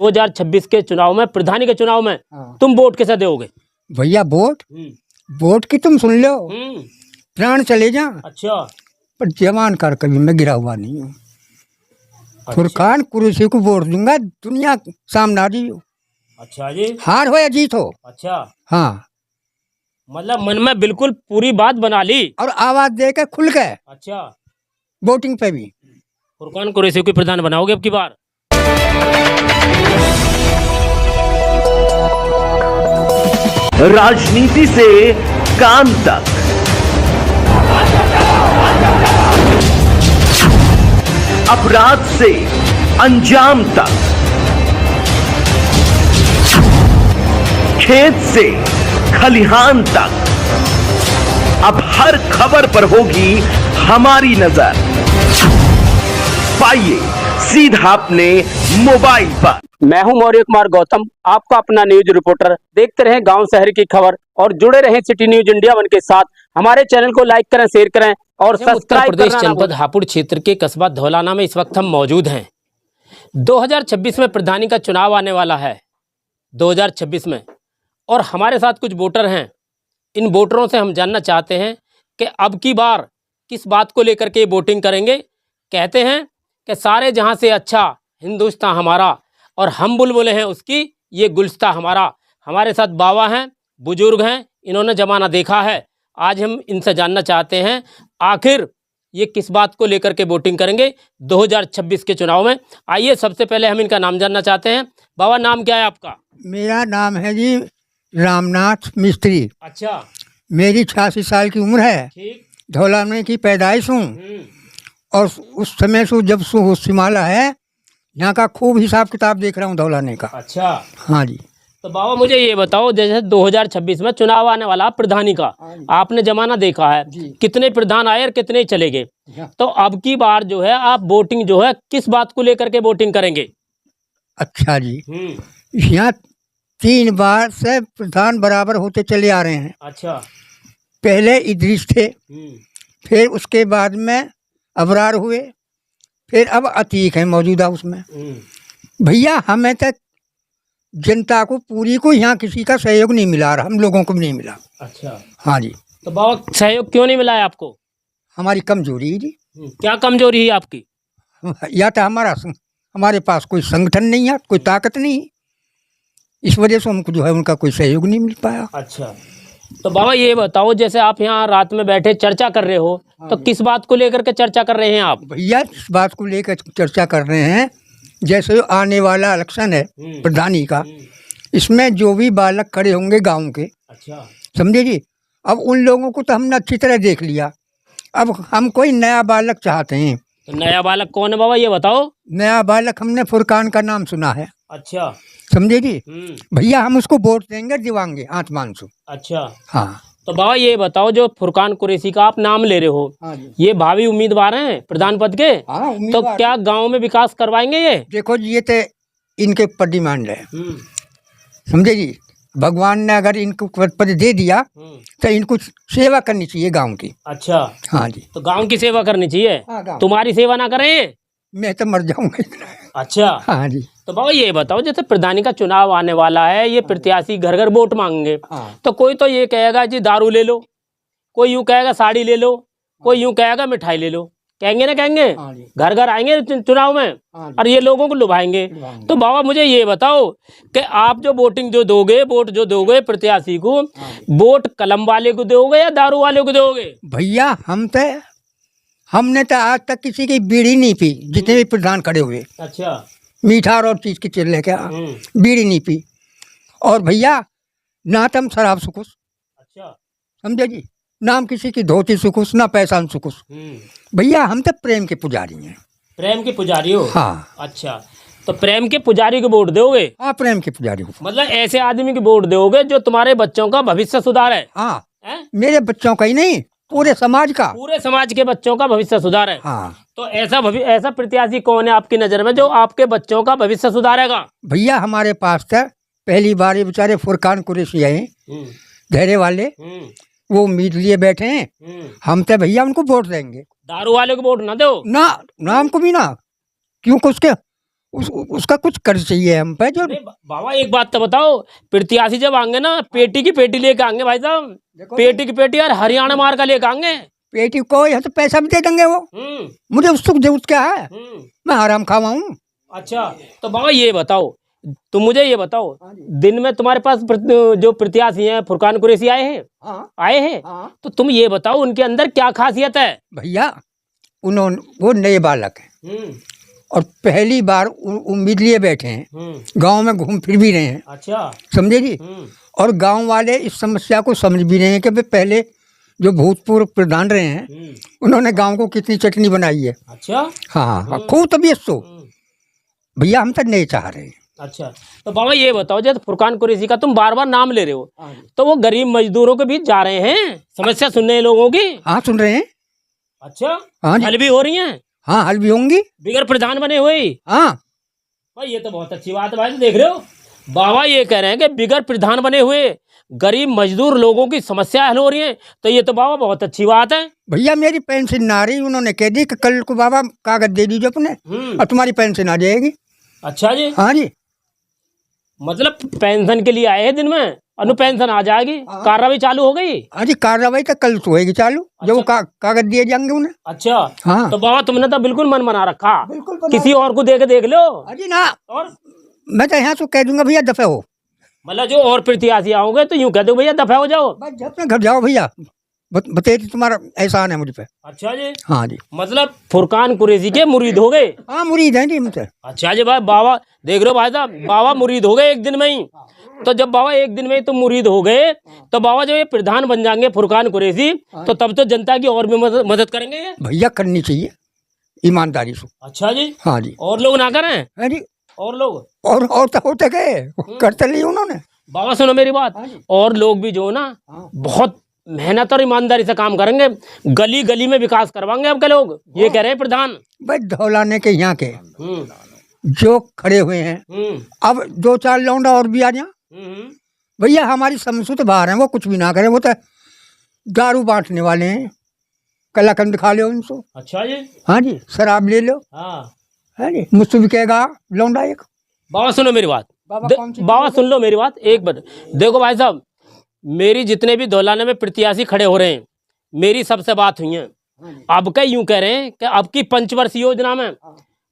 2026 के चुनाव में, प्रधानी के चुनाव में तुम वोट कैसे दोगे? भैया वोट की तुम सुन लो, प्राण चले जा। अच्छा। पर जवान कर कभी मैं गिरा हुआ नहीं हूँ। फुरकान कुरैशी को वोट दूंगा, दुनिया सामने आ रही हो। अच्छा जी। हार हो या जीत हो। अच्छा। हाँ, मतलब मन में बिल्कुल पूरी बात बना ली और आवाज दे के खुल के। अच्छा। वोटिंग पे भी फुरकान कुरैशी को प्रधान बनाओगे अब की बार? राजनीति से काम तक, अपराध से अंजाम तक, खेत से खलिहान तक, अब हर खबर पर होगी हमारी नजर। पाइए सीधा अपने मोबाइल पर। मैं हूं मौर्य कुमार गौतम, आपका अपना न्यूज रिपोर्टर। देखते रहें गांव शहर की खबर और जुड़े रहें सिटी न्यूज इंडिया वन के साथ। हमारे चैनल को लाइक करें, शेयर करें और सब्सक्राइब। उत्तर प्रदेश जनपद हापुड़ क्षेत्र के कस्बा धौलाना में इस वक्त हम मौजूद हैं। 2026 में प्रधानी का चुनाव आने वाला है, 2026 में, और हमारे साथ कुछ वोटर हैं। इन वोटरों से हम जानना चाहते हैं कि अब की बार किस बात को लेकर के वोटिंग करेंगे। कहते हैं कि सारे जहां से अच्छा हिंदुस्तान हमारा और हम बुलबुलें हैं उसकी, ये गुलिस्ता हमारा। हमारे साथ बाबा हैं, बुजुर्ग हैं, इन्होंने ज़माना देखा है। आज हम इनसे जानना चाहते हैं आखिर ये किस बात को लेकर के वोटिंग करेंगे 2026 के चुनाव में। आइए सबसे पहले हम इनका नाम जानना चाहते हैं। बाबा, नाम क्या है आपका? मेरा नाम है जी रामनाथ मिस्त्री। अच्छा। मेरी 86 साल की उम्र है। ठीक। धौलाना की पैदाइश हूँ और उस समय से जब से होशिमाला है, यहाँ का खूब हिसाब किताब देख रहा हूँ धौलाने का। अच्छा। हाँ जी। तो बाबा मुझे ये बताओ, जैसे 2026 में चुनाव आने वाला प्रधानी का, आपने जमाना देखा है, कितने प्रधान आए और कितने चले गए। तो अब की बार जो है आप वोटिंग जो है किस बात को लेकर के वोटिंग करेंगे? अच्छा जी, यहाँ 3 बार से प्रधान बराबर होते चले आ रहे हैं। अच्छा। पहले इदरीस थे, फिर उसके बाद में अबरार हुए, फिर अब अतीक है मौजूदा उसमें। भैया हमें तक जनता को पूरी को यहाँ किसी का सहयोग नहीं मिला और हम लोगों को भी नहीं मिला। अच्छा। हाँ जी। तो बाबा सहयोग क्यों नहीं मिला है आपको? हमारी कमजोरी है जी। क्या कमजोरी है आपकी? या तो हमारे पास कोई संगठन नहीं है, कोई ताकत नहीं, इस वजह से हमको जो है उनका कोई सहयोग नहीं मिल पाया। अच्छा। तो बाबा ये बताओ, जैसे आप यहाँ रात में बैठे चर्चा कर रहे हो, तो किस बात को लेकर के चर्चा कर रहे हैं आप? भैया इस बात को लेकर चर्चा कर रहे हैं, जैसे आने वाला इलेक्शन है प्रधानी का, इसमें जो भी बालक खड़े होंगे गांव के। अच्छा। समझे जी। अब उन लोगों को तो हमने अच्छी तरह देख लिया, अब हम कोई नया बालक चाहते हैं। तो नया बालक कौन है बाबा, ये बताओ? नया बालक हमने फुरकान का नाम सुना है। अच्छा। समझे जी। भैया हम उसको वोट देंगे, दिवाएंगे आत्मान से। अच्छा। हाँ। तो बाबा ये बताओ, जो फुरकान कुरैशी का आप नाम ले रहे हो, ये भावी उम्मीदवार हैं प्रधान पद के। तो क्या गांव में विकास करवाएंगे ये? देखो जी, ये तो इनके ऊपर डिमांड है। समझे जी। भगवान ने अगर इनको पद दे दिया तो इनको सेवा करनी चाहिए गांव की। अच्छा। हाँ जी। तो गांव की सेवा करनी चाहिए। हाँ, तुम्हारी सेवा ना करें मैं तो मर जाऊंगा। अच्छा। हाँ जी। तो बाबा ये बताओ, जैसे प्रधानी का चुनाव आने वाला है, ये प्रत्याशी घर घर वोट मांगेंगे। तो कोई तो ये कहेगा जी दारू ले लो, कोई यूं कहेगा साड़ी ले लो, कोई यूं कहेगा मिठाई ले लो, कहेंगे ना, कहेंगे घर घर आएंगे चुनाव में और ये लोगों को लुभाएंगे। तो बाबा मुझे ये बताओ कि आप जो वोटिंग जो दोगे, वोट जो दोगे प्रत्याशी को, वोट कलम वाले को दोगे या दारू वाले को दोगे? भैया हमने तो आज तक किसी की बीड़ी नहीं पी, जितने भी प्रधान खड़े हुए। अच्छा। मीठा और चीज की चीज लेके बीड़ी नहीं पी। और भैया ना तो हम शराब से खुश। अच्छा। समझे जी। ना हम किसी की धोती से खुश, ना पैसा से खुश। भैया हम तो प्रेम के पुजारी हैं। प्रेम के पुजारी हो? हाँ। अच्छा। तो प्रेम के पुजारी को वोट दोगे? हाँ, प्रेम के पुजारी को। मतलब ऐसे आदमी को वोट दोगे जो तुम्हारे बच्चों का भविष्य सुधार है? हाँ। मेरे बच्चों का ही नहीं, पूरे समाज का। पूरे समाज के बच्चों का भविष्य सुधार है। हाँ। तो ऐसा प्रत्याशी कौन है आपकी नजर में जो आपके बच्चों का भविष्य सुधारेगा? भैया हमारे पास था पहली बार ये बेचारे फुरकान कुरैशी आए, धैर्य वाले, वो उम्मीद लिए बैठे हैं। हम तो भैया उनको वोट देंगे। दारू वाले को वोट ना दो। ना, नाम को भी ना, क्योंकि उसका कुछ कर्ज चाहिए हम पे जो। अरे बाबा एक बात तो बताओ, प्रत्याशी जब आएंगे ना पेटी की पेटी लेके आएंगे भाई साहब, पेटी की पेटी और हरियाणा मार का लेके आएंगे। पेटी को यहाँ तो पैसा भी दे देंगे वो, मुझे उसको जरूरत क्या है, मैं आराम खावा हूँ। अच्छा तो बाबा ये बताओ, तुम मुझे ये बताओ, दिन में तुम्हारे पास जो प्रत्याशी हैं फुरकान कुरैशी आए हैं? आए हैं। तो तुम ये बताओ उनके अंदर क्या खासियत है? भैया उन्होंने, वो नए बालक हैं और पहली बार उम्मीद लिए बैठे हैं, गांव में घूम फिर भी रहे हैं। अच्छा समझे जी। और गांव वाले इस समस्या को समझ भी रहे हैं कि पहले जो भूतपूर्व प्रधान रहे हैं उन्होंने गांव को कितनी चटनी बनाई है। अच्छा हाँ, खूब तबीयत तो भैया हम तो नहीं चाह रहे। अच्छा तो बाबा ये बताओ, जैसे फुरकान कुरैशी का तुम बार बार नाम ले रहे हो, तो वो गरीब मजदूरों के बीच जा रहे हैं समस्या सुनने लोगों की? हाँ सुन रहे हैं। अच्छा हाँ, हल भी हो रही हैं? हाँ हल भी होंगी, बिगर प्रधान बने हुए। हाँ भाई ये तो बहुत अच्छी बात है भाई, तो देख रहे हो बाबा ये कह रहे हैं कि बिगर प्रधान बने हुए गरीब मजदूर लोगों की समस्या हल हो रही है, तो ये तो बाबा बहुत अच्छी बात है। भैया मेरी पेंशन ना रही, उन्होंने कह दी कि कल को बाबा कागज दे दीजिए अपने और तुम्हारी पेंशन आ जाएगी। अच्छा जी। हाँ जी, मतलब पेंशन के लिए आए हैं दिन में, अनु पेंशन आ जाएगी, कार्रवाई चालू हो गई? हाँ जी कार्रवाई तो कल से होगी चालू। अच्छा। जब वो कागज दिए जाएंगे उन्हें। अच्छा हाँ। तो बाबा तुमने तो बिल्कुल मन बना रखा, बिल्कुल किसी और को देख लो। अजी ना, और मैं तो यहाँ से कह दूंगा भैया दफे हो, मतलब जो और प्रत्याशी आओगे तो यूँ कह दो भैया दफा हो जाओ, अपने घर जाओ भैया, बताइए तुम्हारा एहसान है मुझ पे। अच्छा जी। हाँ जी, मतलब फुरकान कुरैशी के मुरीद हो गए? हाँ मुरीद हैं जी हमसे। अच्छा जी भाई, बाबा देख रहे हो भाई साहब, बाबा मुरीद हो गए एक दिन में ही। तो जब बाबा एक दिन में ही तुम मुरीद हो गए, तो बाबा जब ये प्रधान बन जाएंगे फुरकान कुरैशी, तो तब तो जनता की और भी मदद करेंगे भैया, करनी चाहिए ईमानदारी से। अच्छा जी। हाँ जी। और लोग ना करें? हाँ जी, और लोग और तो होते गए, करते लिए उन्होंने। बाबा सुनो मेरी बात, और लोग भी जो ना बहुत मेहनत और ईमानदारी से काम करेंगे, गली गली में विकास करवाएंगे आपके लोग, ये कह रहे हैं प्रधान। भाई धौलाने के यहाँ के जो खड़े हुए हैं, अब 2-4 लौंडा और भी आ जाए भैया, हमारी समझ तो बाहर है, वो कुछ भी ना करें, वो तो दारू बांटने वाले हैं, कलाकंद खा लो उनसे। अच्छा जी। हाँ जी, शराब ले लो। हाँ जी, मुझसे भी कहेगा लौंडा एक। बाबा सुनो मेरी बात, बाबा सुन लो मेरी बात एक बार। देखो भाई साहब, मेरी जितने भी धौलाने में प्रत्याशी खड़े हो रहे हैं, मेरी सबसे बात हुई है। अब क्या यूं कह रहे हैं कि अब की पंचवर्षीय योजना में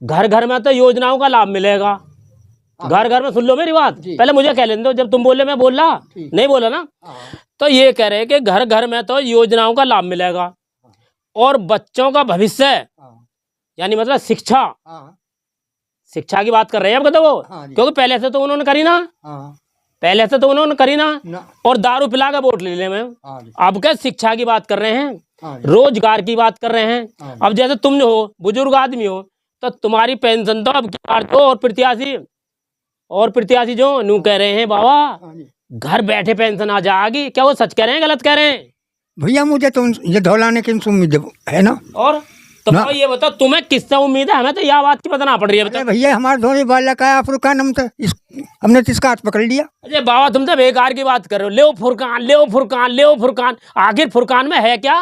घर घर में तो योजनाओं का लाभ मिलेगा, घर घर में। सुन लो मेरी बात, पहले मुझे कह लेने दो, जब तुम बोले मैं बोल रहा नहीं बोला ना। तो ये कह रहे हैं कि घर घर में तो योजनाओं का लाभ मिलेगा, और बच्चों का भविष्य यानी मतलब शिक्षा की बात कर रहे हैं अब तो वो, क्योंकि पहले से तो उन्होंने करी ना, पहले से तो उन्होंने करी ना, और दारू पिला के वोट ले में। अब क्या शिक्षा की बात कर रहे हैं, रोजगार की बात कर रहे हैं। अब जैसे तुम जो हो बुजुर्ग आदमी हो, तो तुम्हारी पेंशन तो अब दो, और प्रत्याशी जो नू कह रहे हैं बाबा घर बैठे पेंशन आ जाएगी, क्या वो सच कह रहे हैं गलत कह रहे हैं? भैया मुझे तो ये धौलाने की उम्मीद है ना। और तो भाई ये बताओ तुम्हें किससे उम्मीद है? हमें तो यह बात की बताना पड़ रही है। बताओ भैया, हमारे धोनी बाला का फुरकान, हमने तो इसका हाथ पकड़ लिया। अरे बाबा तुम तो बेकार की बात कर रहे हो, ले फुरकान ले फुरकान ले फुरकान, आखिर फुरकान में है क्या?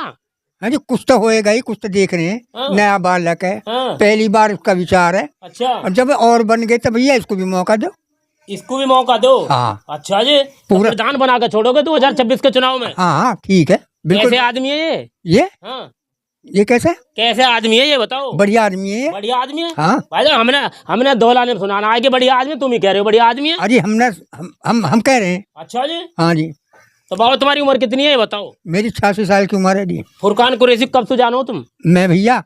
हाँ जी, कुछ तो होएगा ही, कुछ तो देख रहे हैं। नया बालक है, पहली बार उसका विचार है। अच्छा, और जब और बन गए तो भैया इसको भी मौका दो, इसको भी मौका दो। हाँ। अच्छा जी, पूरा प्रधान बना कर छोड़ोगे 2026 के चुनाव में? हाँ ठीक है, बिल्कुल। कैसे आदमी है ये? हाँ, ये कैसे आदमी है ये बताओ? बढ़िया आदमी है, बढ़िया आदमी है। हाँ भाई हमने धौलाने में सुनाना है कि बढ़िया आदमी, तुम ही कह रहे हो बढ़िया आदमी है। अरे हम कह रहे हैं। अच्छा जी। हाँ जी। तो बाबा तुम्हारी उम्र कितनी है ये बताओ? मेरी 86 साल की उम्र है जी। फुरकान कुरैशी कब से जानो तुम? मैं भैया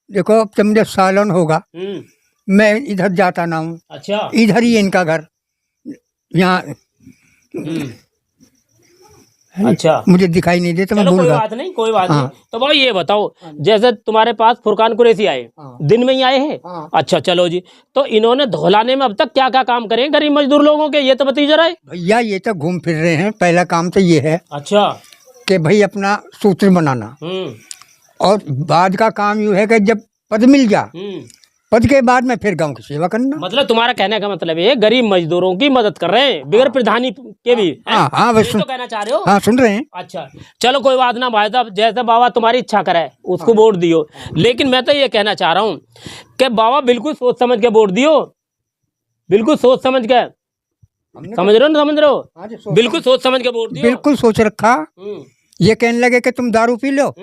देखो, अब तो मुझे सालन होगा, मैं इधर जाता ना हूँ। अच्छा, इधर ही इनका घर, यहाँ। अच्छा, मुझे दिखाई नहीं देता, मैं कोई बात नहीं, कोई बात नहीं। तो भाई ये बताओ, जैसे तुम्हारे पास फुरकान कुरैशी आए, दिन में ही आए हैं। अच्छा चलो जी, तो इन्होंने धौलाने में अब तक क्या क्या काम करे गरीब मजदूर लोगों के, ये तो बताइए जरा। भैया ये तो घूम फिर रहे हैं, पहला काम तो ये है। अच्छा, कि भाई अपना सूत्र बनाना, और बाद का काम यूँ है कि जब पद मिल गया पद के बाद में फिर गांव की सेवा करना। मतलब तुम्हारा कहने का मतलब ये गरीब मजदूरों की मदद कर रहे हैं बगैर प्रधानी के भी। हाँ हाँ बस ये तो कहना चाह रहे हो। हाँ सुन रहे हैं। अच्छा चलो कोई बात ना भाई साहब, जैसे बाबा तुम्हारी इच्छा करे उसको वोट दियो, लेकिन मैं तो ये कहना चाह रहा हूँ कि बाबा बिल्कुल सोच समझ के वोट दियो, बिल्कुल सोच समझ के। समझ रहे हो ना, समझ रहे हो, बिल्कुल सोच समझ के वोट दियो। बिल्कुल सोच रखा। ये कहने लगे कि तुम दारू पी लो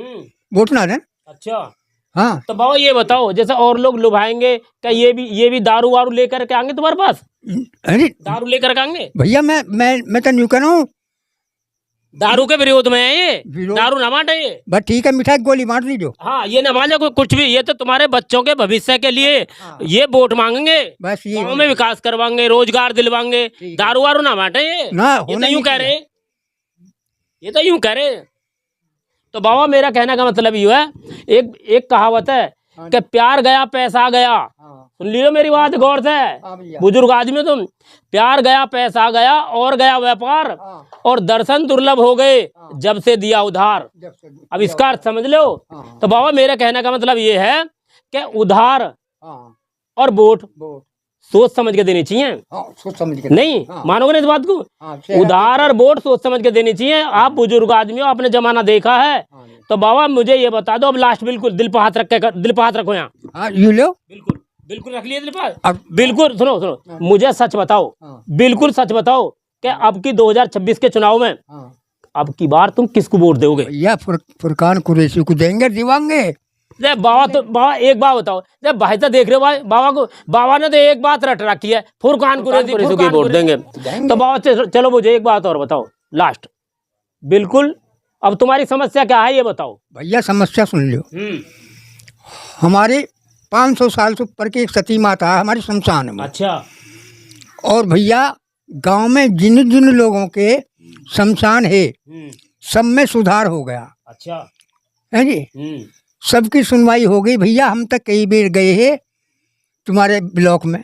वोट ना दें। अच्छा हाँ तो बाबा ये बताओ, जैसे और लोग लुभाएंगे क्या ये भी दारू वारू लेकर के आएंगे तुम्हारे पास? अरे दारू लेकर के आएंगे? भैया मैं तो न्यू कह रहा हूँ, दारू के विरोध में है ये, विरोध- दारू ना बांटे ये। बस ठीक है, मिठाई गोली मार दीजिए। हाँ ये ना मांगे कुछ भी, ये तो तुम्हारे बच्चों के भविष्य के लिए ये वोट मांगेंगे, बस ये गाँव में विकास करवाएंगे, रोजगार दिलवाएंगे, दारू वारू ना बांटे ये। ना ये होना तो यूं ही कह चाहिए। रहे, ये तो यूं कह रहे। तो बाबा मेरा कहने का मतलब ये है, एक कहावत है कि प्यार गया पैसा गया। सुन लियो मेरी बात गौर से, बुजुर्ग आदमी तुम। प्यार गया पैसा गया और गया व्यापार, और दर्शन दुर्लभ हो गए जब से दिया उधार। अब इसका अर्थ समझ लो। तो बाबा मेरा कहने का मतलब ये है कि उधार और वोट सोच समझ के देनी चाहिए। सोच समझ के नहीं मानोगे ना इस बात को? उधार और वोट सोच समझ के देनी चाहिए। आप बुजुर्ग आदमी हो, आपने जमाना देखा है। तो बाबा मुझे ये बता दो, अब लास्ट बिल्कुल दिल पे हाथ रखो यहाँ। हाँ यू लो, बिल्कुल बिल्कुल रख लिए दिल पे। अब बिल्कुल सुनो, मुझे सच बताओ, बिल्कुल सच बताओ कि अब की 2026 के चुनाव में अब की बार तुम किसको वोट दोगे? भैया फुरकान कुरैशी को देंगे, दिवाएंगे। बाबा एक बात बताओ, जब भाई तो देख रहे हो भाई, बाबा ने तो एक बात रट रखी है, फुरकान कुरैशी को वोट देंगे। तो बाबा चलो मुझे एक बात और बताओ लास्ट, बिल्कुल अब तुम्हारी समस्या क्या है ये बताओ। भैया समस्या सुन लो। हमारे 500 साल से ऊपर की एक सती माता है हमारे शमशान में। अच्छा। और भैया गांव में जिन जिन लोगों के शमशान है सब में सुधार हो गया। अच्छा है जी, सबकी सुनवाई हो गई। भैया हम तक कई बार गए हैं तुम्हारे ब्लॉक में,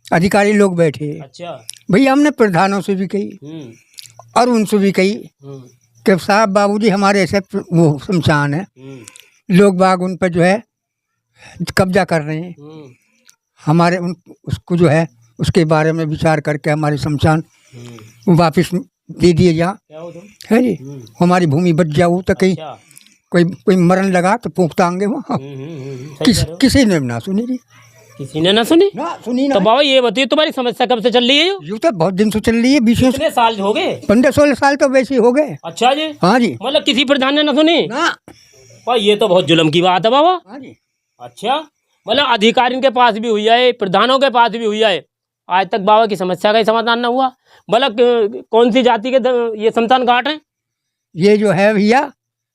अधिकारी लोग बैठे। अच्छा भैया हमने प्रधानों से भी कही और उनसे भी कही कि साहब बाबूजी हमारे ऐसे वो शमशान है, लोग बाग उन पर जो है कब्जा कर रहे हैं, हमारे उसको जो है उसके बारे में विचार करके हमारे शमशान वापस दे दिए जा, है जी, हमारी भूमि बच जाओ। तो कहीं कोई मरण लगा तो पोखतांगे वहाँ। किसी ने ना सुनी जी, किसी ने ना सुनी ना सुनी ना। तो बाबा ये बताइए तुम्हारी समस्या कब से चल रही है? यूँ तो बहुत दिन से चल रही है, 20 साल हो गए, 15-16 साल तो वैसे ही हो गए। अच्छा जी, हाँ जी, मतलब किसी प्रधान ने ना सुनी ना। भाई ये तो बहुत जुल्म की बात है बाबा। हाँ जी, अच्छा मतलब अधिकारियों के पास भी हुई है, प्रधानों के पास भी हुई है, आज तक बाबा की समस्या का ही समाधान ना हुआ। मतलब कौन सी जाति के ये शमशान घाट हैं? ये जो है भैया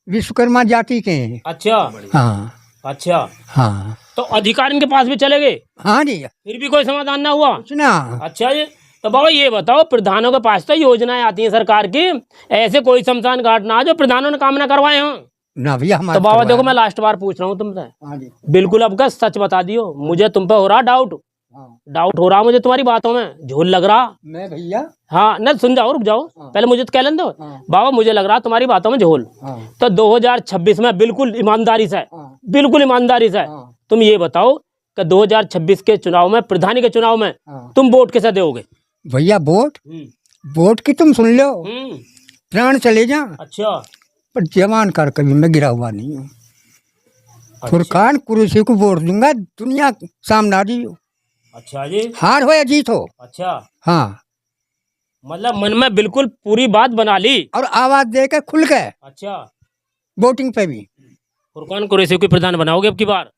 विश्वकर्मा जाति के हैं। अच्छा हाँ अच्छा, हाँ तो अधिकारियों के पास भी चले गए, हाँ जी, फिर भी कोई समाधान ना हुआ? कुछ ना। अच्छा जी, तो बाबा ये बताओ प्रधानों के पास तो योजनाएं आती हैं सरकार की, ऐसे कोई शमशान घाट ना जो प्रधानों ने काम ना करवाए हों? ना भैया हमारे। तो बाबा देखो मैं लास्ट बार पूछ रहा हूँ तुमसे, हाँ जी, बिल्कुल अब का सच बता दियो, मुझे तुम पे हो रहा डाउट हो रहा मुझे तुम्हारी बातों में, झोल लग रहा। मैं भैया हाँ न सुन जाओ, रुक जाओ, पहले मुझे तो कह लेने दो। बाबा मुझे लग रहा तुम्हारी बातों में झोल। तो 2026 में बिल्कुल ईमानदारी से, बिल्कुल ईमानदारी से तुम ये बताओ कि 2026 के चुनाव में, प्रधानी के चुनाव में तुम वोट किसे दोगे? भैया वोट की तुम सुन लो, प्राण चले जा। अच्छा, पर जवान कर कभी मैं गिरा हुआ नहीं हूँ। फुरकान कुरैशी को वोट दूंगा, दुनिया सामना दी हो। अच्छा जी, हार हो या जीत हो। अच्छा हाँ, मतलब मन में बिल्कुल पूरी बात बना ली और आवाज देकर खुल के। अच्छा, वोटिंग पे भी फुरकान कुरैशी को प्रधान बनाओगे अब की बार?